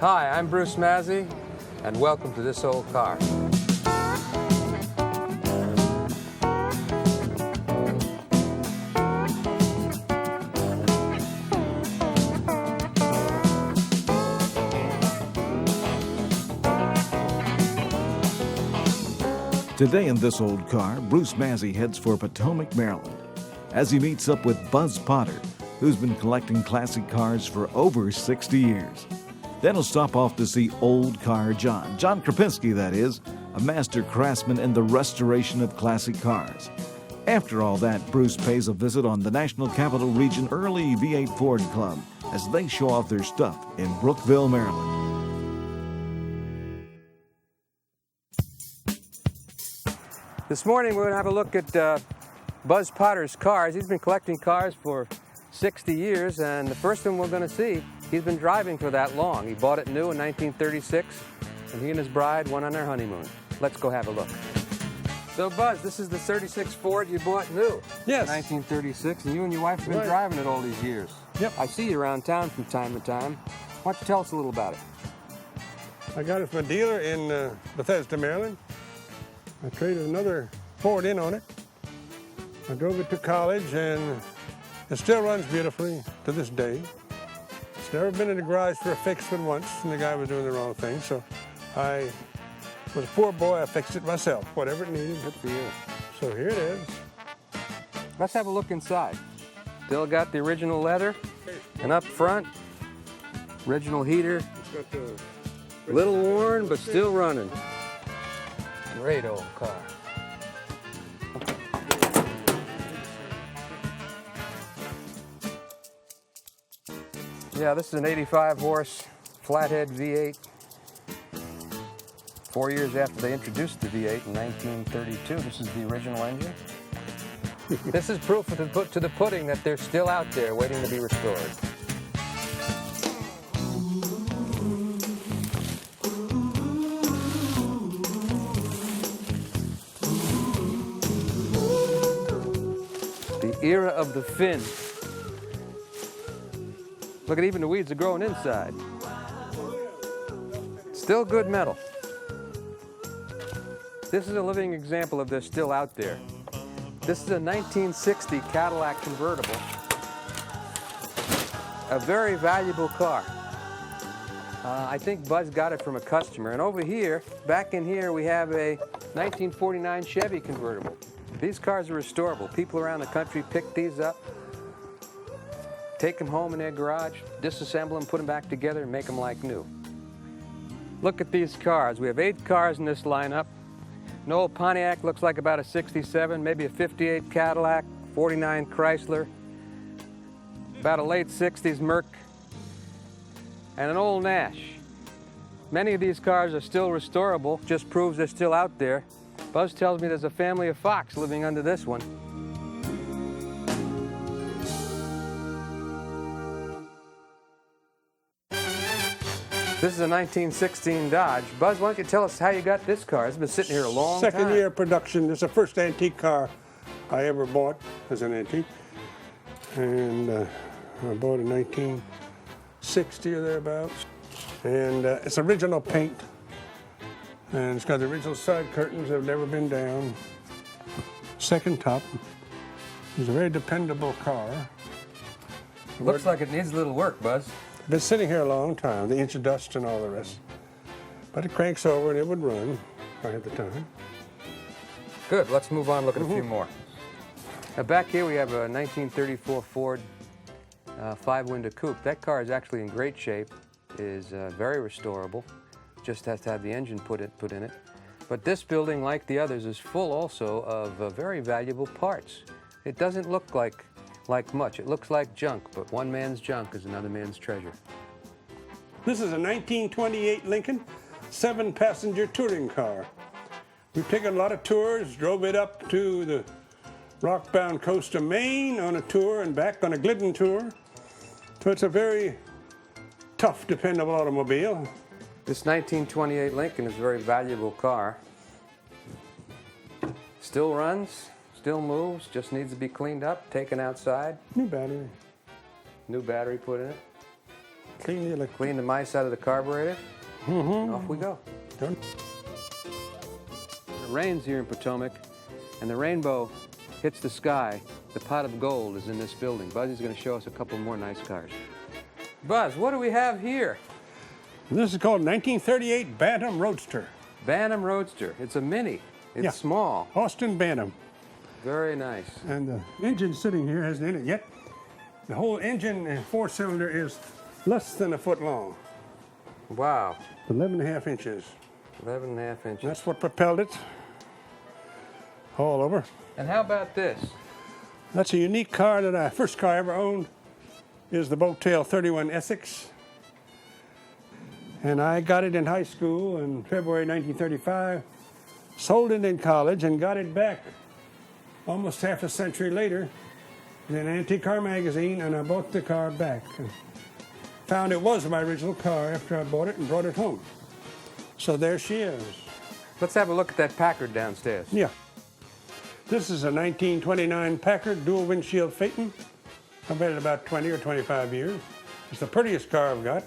Hi, I'm Bruce Mazzie, and welcome to This Old Car. Today in This Old Car, Bruce Mazzie heads for Potomac, Maryland, as he meets up with Buzz Potter, who's been collecting classic cars for over 60 years. Then he'll stop off to see Old Car John Krapinski, that is, a master craftsman in the restoration of classic cars. After all that, Bruce pays a visit on the National Capital Region Early V8 Ford Club as they show off their stuff in Brookville, Maryland. This morning we're going to have a look at Buzz Potter's cars. He's been collecting cars for 60 years, and the first one we're going to see, he's been driving for that long. He bought it new in 1936, and he and his bride went on their honeymoon. Let's go have a look. So Buzz, this is the 36 Ford you bought new. Yes. In 1936, and you and your wife have been driving it all these years. Yep. I see you around town from time to time. Why don't you tell us a little about it? I got it from a dealer in Bethesda, Maryland. I traded another Ford in on it. I drove it to college, and it still runs beautifully to this day. It's never been in the garage for a fix but once, and the guy was doing the wrong thing, so I was a poor boy. I fixed it myself, whatever it needed. Good for you. So here it is. Let's have a look inside. Still got the original leather, and up front, original heater. It's got the Little worn, but still running. Great old car. Yeah, this is an 85 horse flathead V8. 4 years after they introduced the V8 in 1932. This is the original engine. This is proof to the pudding that they're still out there waiting to be restored. The era of the fin. Look at even the weeds are growing inside. Still good metal. This is a living example of they're still out there. This is a 1960 Cadillac convertible. A very valuable car. I think Buzz got it from a customer. And over here, back in here, we have a 1949 Chevy convertible. These cars are restorable. People around the country pick these up, take them home in their garage, disassemble them, put them back together, and make them like new. Look at these cars. We have 8 cars in this lineup. An old Pontiac looks like about a 67, maybe a 58 Cadillac, 49 Chrysler, about a late 60s Merc, and an old Nash. Many of these cars are still restorable, just proves they're still out there. Buzz tells me there's a family of fox living under this one. This is a 1916 Dodge. Buzz, why don't you tell us how you got this car? It's been sitting here a long time. Second year of production. It's the first antique car I ever bought as an antique. And I bought it in 1960 or thereabouts. And it's original paint. And it's got the original side curtains that have never been down. Second top. It's a very dependable car. Looks like it needs a little work, Buzz. Been sitting here a long time, the inch of dust and all the rest. But it cranks over and it would run if I had the time. Good, let's move on and look at a few more. Now back here we have a 1934 Ford 5-window coupe. That car is actually in great shape, is very restorable. Just has to have the engine put in it. But this building, like the others, is full also of very valuable parts. It doesn't look like much. It looks like junk, but one man's junk is another man's treasure. This is a 1928 Lincoln 7-passenger touring car. We've taken a lot of tours, drove it up to the rock-bound coast of Maine on a tour and back on a Glidden tour. So it's a very tough, dependable automobile. This 1928 Lincoln is a very valuable car. Still runs, still moves, just needs to be cleaned up, taken outside. New battery. New battery put in it. Clean the mice out of the carburetor. Mm-hmm. Off we go. Done. It rains here in Potomac, and the rainbow hits the sky. The pot of gold is in this building. Buzzy's going to show us a couple more nice cars. Buzz, what do we have here? This is called 1938 Bantam Roadster. Bantam Roadster. It's a mini. It's small. Austin Bantam. Very nice. And the engine sitting here hasn't in it yet. The whole engine and four-cylinder is less than a foot long. Wow. 11.5 inches. 11.5 inches. That's what propelled it all over. And how about this? That's a unique car that first car I ever owned is the Boattail 31 Essex. And I got it in high school in February 1935, sold it in college, and got it back almost half a century later in an antique car magazine, and I bought the car back. And found it was my original car after I bought it and brought it home. So there she is. Let's have a look at that Packard downstairs. Yeah. This is a 1929 Packard dual windshield Phaeton. I've had it about 20 or 25 years. It's the prettiest car I've got.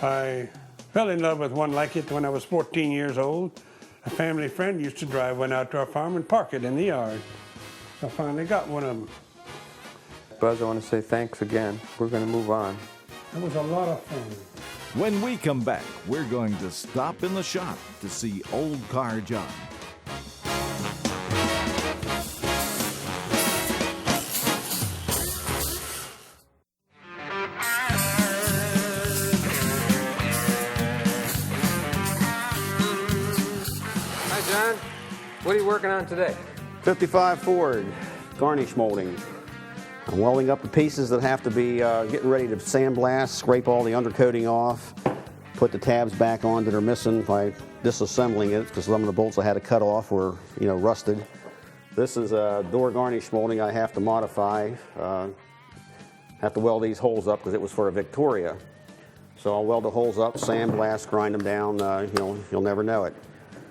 I fell in love with one like it when I was 14 years old. A family friend used to drive one out to our farm and park it in the yard. So I finally got one of them. Buzz, I want to say thanks again. We're going to move on. It was a lot of fun. When we come back, we're going to stop in the shop to see Old Car John. John, what are you working on today? 55 Ford, garnish molding. I'm welding up the pieces that have to be getting ready to sandblast, scrape all the undercoating off, put the tabs back on that are missing by disassembling it because some of the bolts I had to cut off were, rusted. This is a door garnish molding I have to modify. Have to weld these holes up because it was for a Victoria. So I'll weld the holes up, sandblast, grind them down. You'll never know it.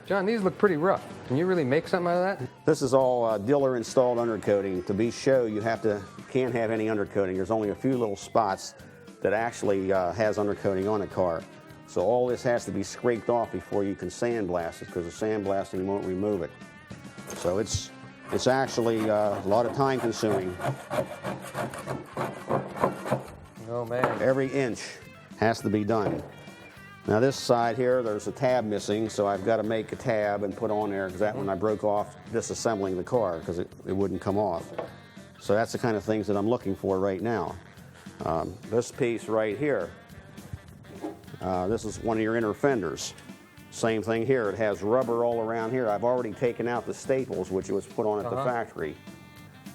John, these look pretty rough. Can you really make something out of that? This is all dealer installed undercoating. To be show, you can't have any undercoating. There's only a few little spots that actually has undercoating on a car. So all this has to be scraped off before you can sandblast it because the sandblasting won't remove it. So it's actually a lot of time consuming. Oh man. Every inch has to be done. Now this side here, there's a tab missing, so I've got to make a tab and put on there because that one I broke off disassembling the car because it wouldn't come off. So that's the kind of things that I'm looking for right now. This piece right here, this is one of your inner fenders. Same thing here, it has rubber all around here. I've already taken out the staples which was put on at the factory.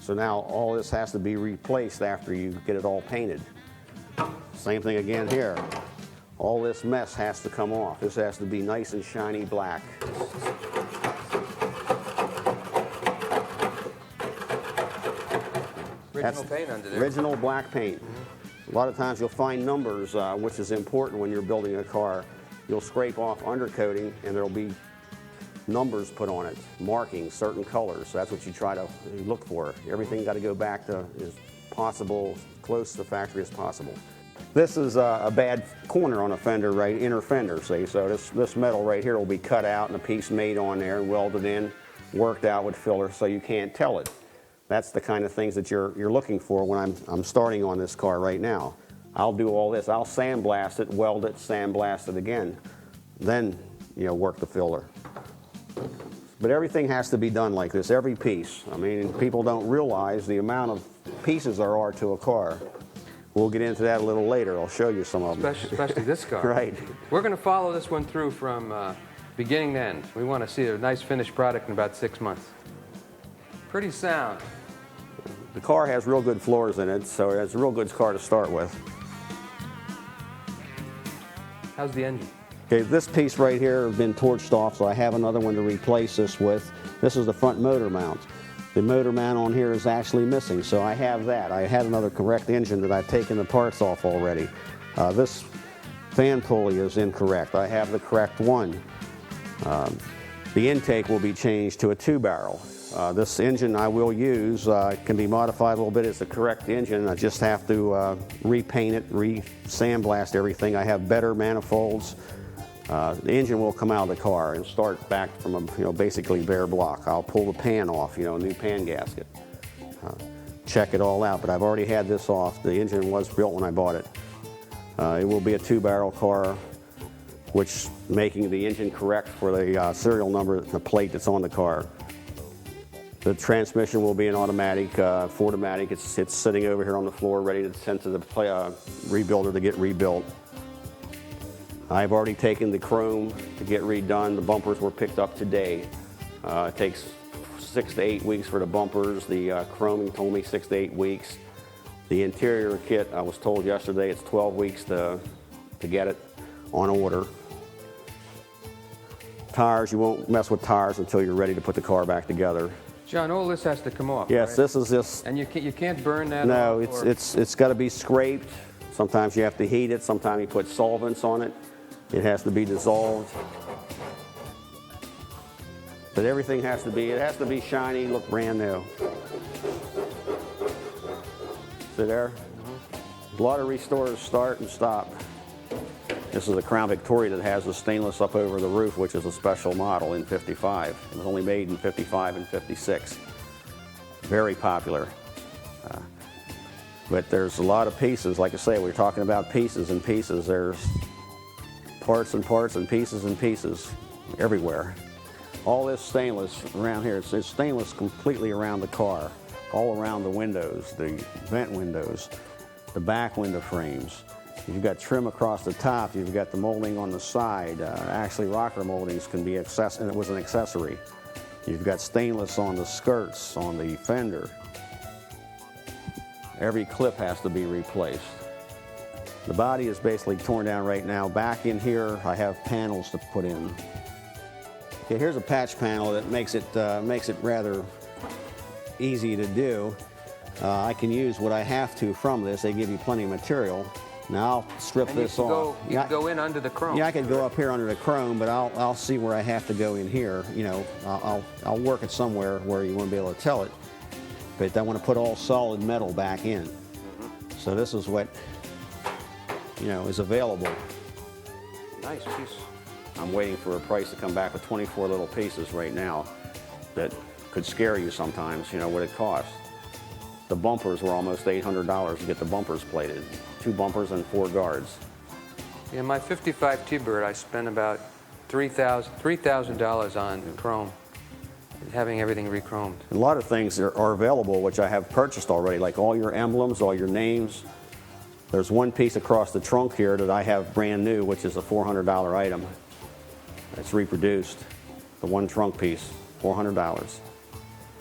So now all this has to be replaced after you get it all painted. Same thing again here. All this mess has to come off. This has to be nice and shiny black. Original paint under there. Original black paint. A lot of times you'll find numbers, which is important when you're building a car. You'll scrape off undercoating and there'll be numbers put on it, markings, certain colors. So that's what you try to look for. Everything got to go back to as possible, close to the factory as possible. This is a bad corner on a fender, right, inner fender, see? So this metal right here will be cut out and a piece made on there and welded in, worked out with filler so you can't tell it. That's the kind of things that you're looking for when I'm starting on this car right now. I'll do all this. I'll sandblast it, weld it, sandblast it again. Then, work the filler. But everything has to be done like this, every piece. I mean, people don't realize the amount of pieces there are to a car. We'll get into that a little later. I'll show you some of them. Especially this car. Right. We're going to follow this one through from beginning to end. We want to see a nice finished product in about 6 months. Pretty sound. The car has real good floors in it, so it's a real good car to start with. How's the engine? Okay, this piece right here has been torched off, so I have another one to replace this with. This is the front motor mount. The motor mount on here is actually missing, so I have that. I had another correct engine that I've taken the parts off already. This fan pulley is incorrect. I have the correct one. The intake will be changed to a 2-barrel. This engine I will use can be modified a little bit. It's the correct engine. I just have to repaint it, sandblast everything. I have better manifolds. The engine will come out of the car and start back from a basically bare block. I'll pull the pan off, a new pan gasket. Check it all out, but I've already had this off. The engine was built when I bought it. It will be a 2-barrel car, which making the engine correct for the serial number, the plate that's on the car. The transmission will be an automatic, Ford-O-Matic. It's sitting over here on the floor ready to send to the rebuilder to get rebuilt. I've already taken the chrome to get redone. The bumpers were picked up today. It takes 6 to 8 weeks for the bumpers. The chroming told me 6 to 8 weeks. The interior kit, I was told yesterday, it's 12 weeks to get it on order. Tires, you won't mess with tires until you're ready to put the car back together. John, all this has to come off. Yes, right? this is this. And you can't burn that No, off? it's got to be scraped. Sometimes you have to heat it. Sometimes you put solvents on it. It has to be dissolved. But everything has to be shiny, look brand new. See there? A lot of restorers start and stop. This is a Crown Victoria that has the stainless up over the roof, which is a special model in 55. It was only made in 55 and 56. Very popular. But there's a lot of pieces. Like I say, we're talking about pieces and pieces. There's parts and parts and pieces everywhere. All this stainless around here, it's stainless completely around the car, all around the windows, the vent windows, the back window frames. You've got trim across the top, you've got the molding on the side. Actually, rocker moldings can be and it was an accessory. You've got stainless on the skirts, on the fender. Every clip has to be replaced. The body is basically torn down right now. Back in here, I have panels to put in. Okay, here's a patch panel that makes it rather easy to do. I can use what I have to from this. They give you plenty of material. Now I'll strip this off. You can go in under the chrome. Yeah, I could go up here under the chrome, but I'll see where I have to go in here. I'll work it somewhere where you won't be able to tell it. But I want to put all solid metal back in. So this is what is available. Nice piece. I'm waiting for a price to come back with 24 little pieces right now that could scare you sometimes, what it costs. The bumpers were almost $800 to get the bumpers plated. 2 bumpers and 4 guards. In my 55 T-Bird, I spent about $3,000 on chrome, having everything re-chromed. A lot of things are available, which I have purchased already, like all your emblems, all your names. There's one piece across the trunk here that I have brand new, which is a $400 item. It's reproduced. The one trunk piece, $400.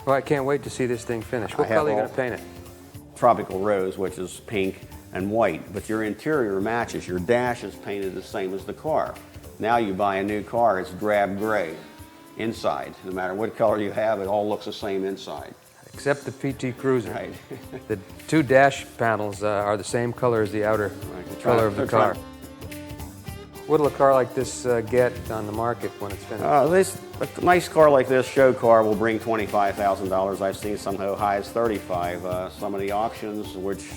Well, I can't wait to see this thing finished. What color are you going to paint it? Tropical rose, which is pink and white, but your interior matches. Your dash is painted the same as the car. Now you buy a new car, it's drab gray inside. No matter what color you have, it all looks the same inside. Except the PT Cruiser. Right. The 2 dash panels are the same color as the outer color of the car. What'll a car like this get on the market when it's finished? A nice car like this, show car, will bring $25,000. I've seen some as high as $35,000. Some of the auctions, which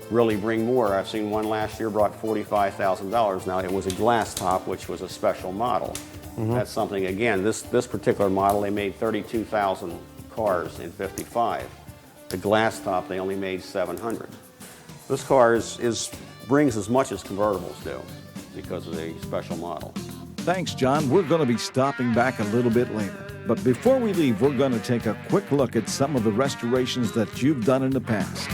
really bring more. I've seen one last year brought $45,000. Now, it was a glass top, which was a special model. That's something, again, this particular model, they made 32,000 cars in 55. The glass top, they only made 700. This car brings as much as convertibles do because of the special model. Thanks, John. We're going to be stopping back a little bit later. But before we leave, we're going to take a quick look at some of the restorations that you've done in the past.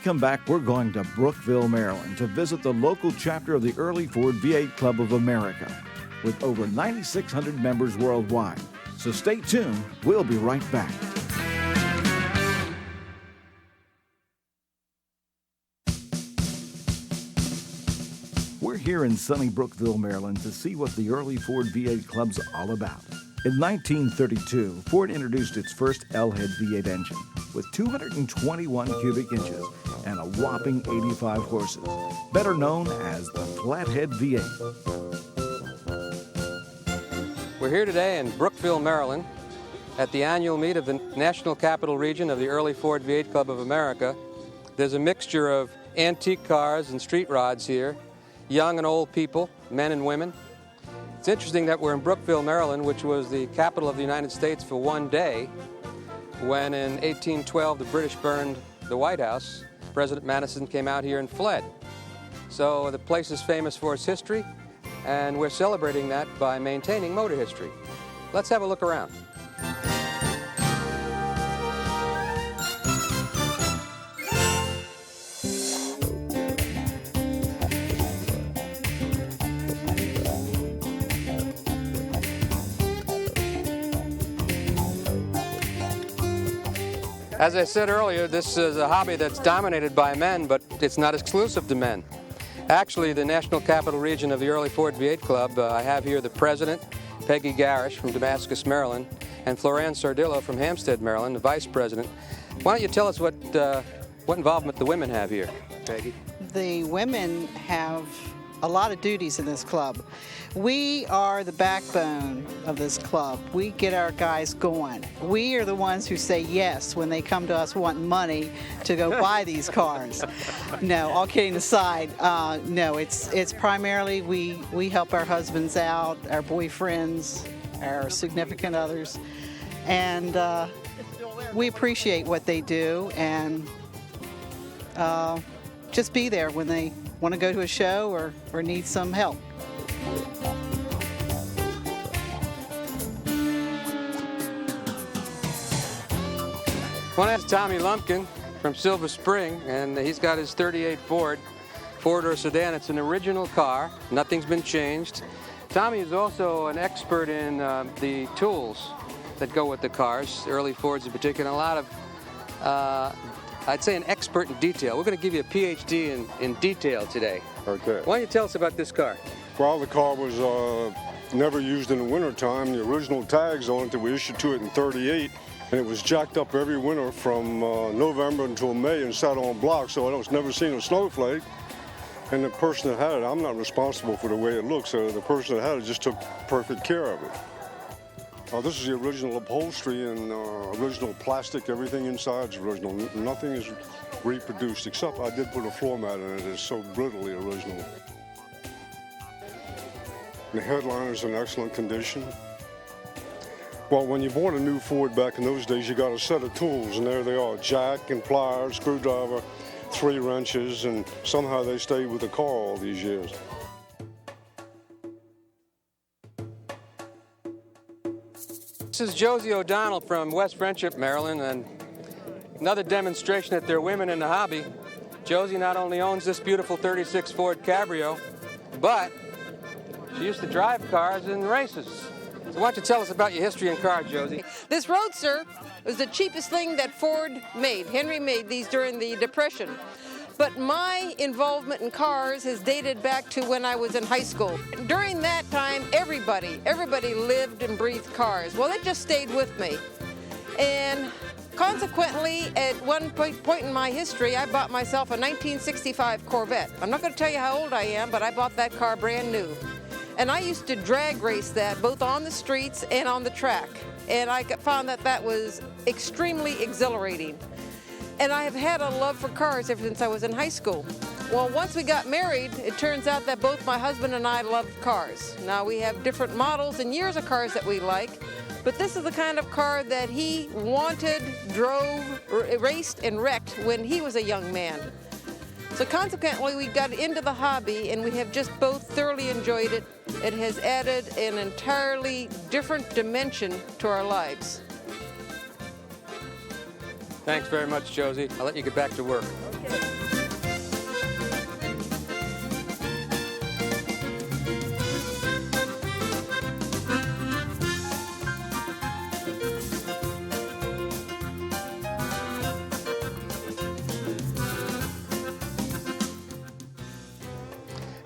come back, we're going to Brookville, Maryland to visit the local chapter of the Early Ford V8 Club of America with over 9,600 members worldwide. So stay tuned. We'll be right back. We're here in sunny Brookville, Maryland to see what the Early Ford V8 Club's all about. In 1932, Ford introduced its first L-head V8 engine with 221 cubic inches and a whopping 85 horses, better known as the Flathead V8. We're here today in Brookville, Maryland, at the annual meet of the National Capital Region of the Early Ford V8 Club of America. There's a mixture of antique cars and street rods here, young and old people, men and women. It's interesting that we're in Brookville, Maryland, which was the capital of the United States for one day, when in 1812 the British burned the White House. President Madison came out here and fled. So the place is famous for its history, and we're celebrating that by maintaining motor history. Let's have a look around. As I said earlier, this is a hobby that's dominated by men, but it's not exclusive to men. Actually, the National Capital Region of the Early Ford V8 Club, I have here the president, Peggy Garish from Damascus, Maryland, and Floran Sardillo from Hampstead, Maryland, the vice president. Why don't you tell us what involvement the women have here, Peggy? The women have a lot of duties in this club. We are the backbone of this club. We get our guys going. We are the ones who say yes when they come to us wanting money to go buy these cars. No, all kidding aside, no, it's primarily we help our husbands out, our boyfriends, our significant others, and we appreciate what they do, and just be there when they want to go to a show or need some help. I want to ask Tommy Lumpkin from Silver Spring, and he's got his 38 Ford four-door sedan. It's an original car. Nothing's been changed. Tommy is also an expert in the tools that go with the cars, early Fords in particular, and a lot of, I'd say an expert in detail. We're going to give you a PhD in detail today. Okay. Why don't you tell us about this car? Well, the car was never used in the wintertime. The original tags on it that we issued to it in '38, and it was jacked up every winter from November until May and sat on blocks, so I was never seen a snowflake. And the person that had it, I'm not responsible for the way it looks, so the person that had it just took perfect care of it. This is the original upholstery and original plastic. Everything inside is original. Nothing is reproduced, except I did put a floor mat in it. It's so brutally original. The headliner is in excellent condition. Well, when you bought a new Ford back in those days, you got a set of tools, and there they are, jack and pliers, screwdriver, 3 wrenches, and somehow they stayed with the car all these years. This is Josie ODonnell from West Friendship, Maryland, and another demonstration that there are women in the hobby. Josie not only owns this beautiful 36 Ford Cabrio, but she used to drive cars in races. So why don't you tell us about your history in cars, Josie? This Roadster was the cheapest thing that Ford made. Henry made these during the Depression. But my involvement in cars has dated back to when I was in high school. During that time, everybody lived and breathed cars. Well, it just stayed with me. And consequently, at one point in my history, I bought myself a 1965 Corvette. I'm not going to tell you how old I am, but I bought that car brand new. And I used to drag race that both on the streets and on the track. And I found that that was extremely exhilarating. And I have had a love for cars ever since I was in high school. Well, once we got married, it turns out that both my husband and I loved cars. Now we have different models and years of cars that we like, but this is the kind of car that he wanted, drove, raced, and wrecked when he was a young man. So consequently, we got into the hobby and we have just both thoroughly enjoyed it. It has added an entirely different dimension to our lives. Thanks very much, Josie. I'll let you get back to work.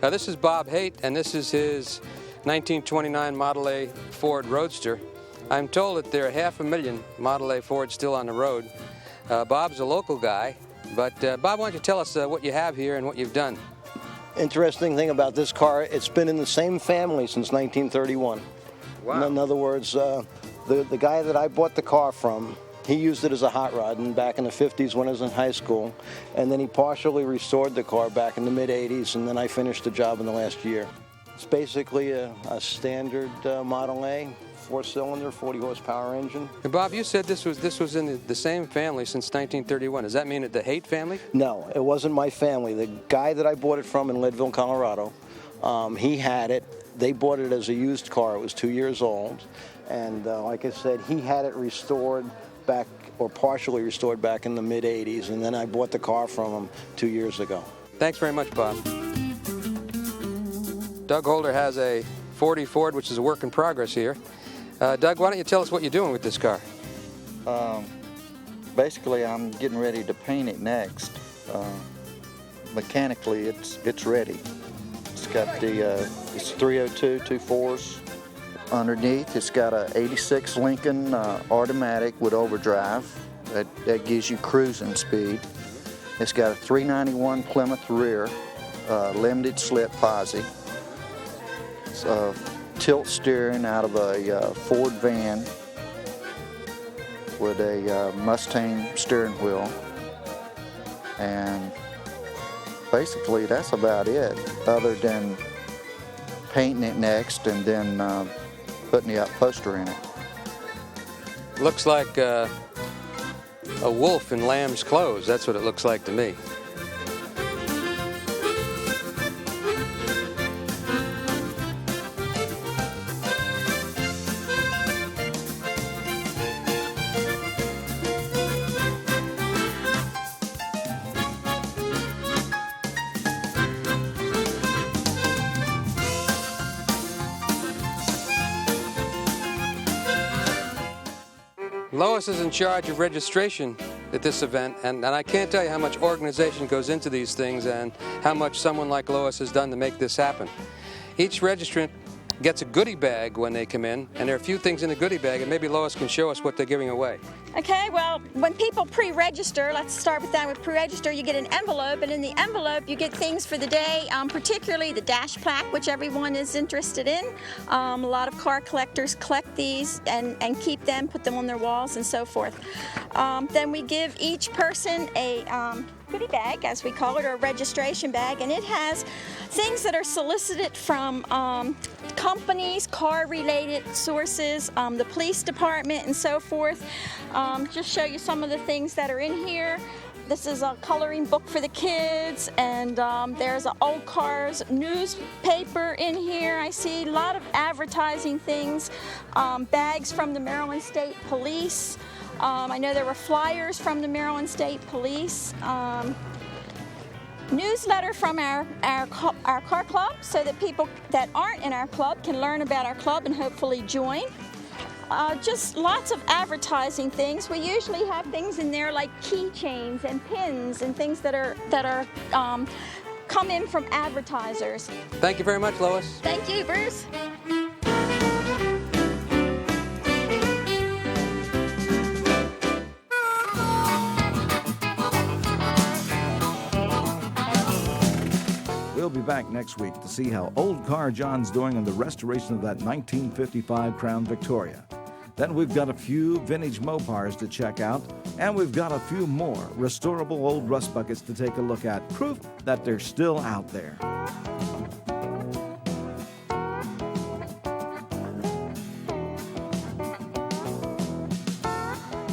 Now this is Bob Haight, and this is his 1929 Model A Ford Roadster. I'm told that there are 500,000 Model A Fords still on the road. Bob's a local guy, but Bob, why don't you tell us what you have here and what you've done? Interesting thing about this car, it's been in the same family since 1931. Wow. In other words, the guy that I bought the car from, he used it as a hot rod back in the 50s when I was in high school, and then he partially restored the car back in the mid-80s, and then I finished the job in the last year. It's basically a standard Model A, 4-cylinder, 40-horsepower engine. And Bob, you said this was in the same family since 1931. Does that mean the Haight family? No, it wasn't my family. The guy that I bought it from in Leadville, Colorado, he had it. They bought it as a used car. It was 2 years old, and like I said, he had it restored back, or partially restored back in the mid-80s, and then I bought the car from him 2 years ago. Thanks very much, Bob. Doug Holder has a 40 Ford, which is a work in progress here. Doug, why don't you tell us what you're doing with this car? Basically, I'm getting ready to paint it next. Mechanically, it's ready. It's got the it's 302 2.4s. Underneath, it's got a 86 Lincoln automatic with overdrive. That gives you cruising speed. It's got a 391 Plymouth rear, limited slip posi. It's tilt steering out of a Ford van with a Mustang steering wheel. And basically, that's about it, other than painting it next and then putting the upholstery in it. Looks like a wolf in lamb's clothes. That's what it looks like to me. Lois is in charge of registration at this event, and I can't tell you how much organization goes into these things and how much someone like Lois has done to make this happen. Each registrant gets a goodie bag when they come in, and there are a few things in the goodie bag, and maybe Lois can show us what they're giving away. Okay, well, when people pre-register, let's start with that. With pre-register, you get an envelope, and in the envelope, you get things for the day, particularly the dash plaque, which everyone is interested in. A lot of car collectors collect these and keep them, put them on their walls, and so forth. Then we give each person a goodie bag, as we call it, or a registration bag, and it has things that are solicited from companies, car-related sources, the police department, and so forth. Just show you some of the things that are in here. This is a coloring book for the kids, and there's an old cars newspaper in here. I see a lot of advertising things, bags from the Maryland State Police. I know there were flyers from the Maryland State Police. Newsletter from our car club, so that people that aren't in our club can learn about our club and hopefully join. Just lots of advertising things. We usually have things in there like keychains and pins and things that are come in from advertisers. Thank you very much, Lois. Thank you, Bruce. We'll be back next week to see how Old Car John's doing on the restoration of that 1955 Crown Victoria. Then we've got a few vintage Mopars to check out, and we've got a few more restorable old rust buckets to take a look at, proof that they're still out there.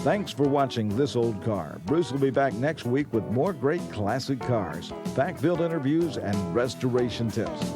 Thanks for watching This Old Car. Bruce will be back next week with more great classic cars, fact-filled interviews, and restoration tips.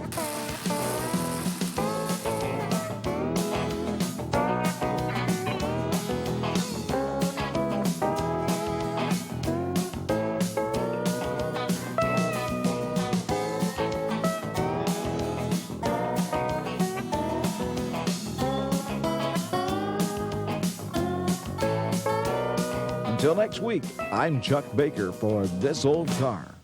Until next week, I'm Chuck Baker for This Old Car.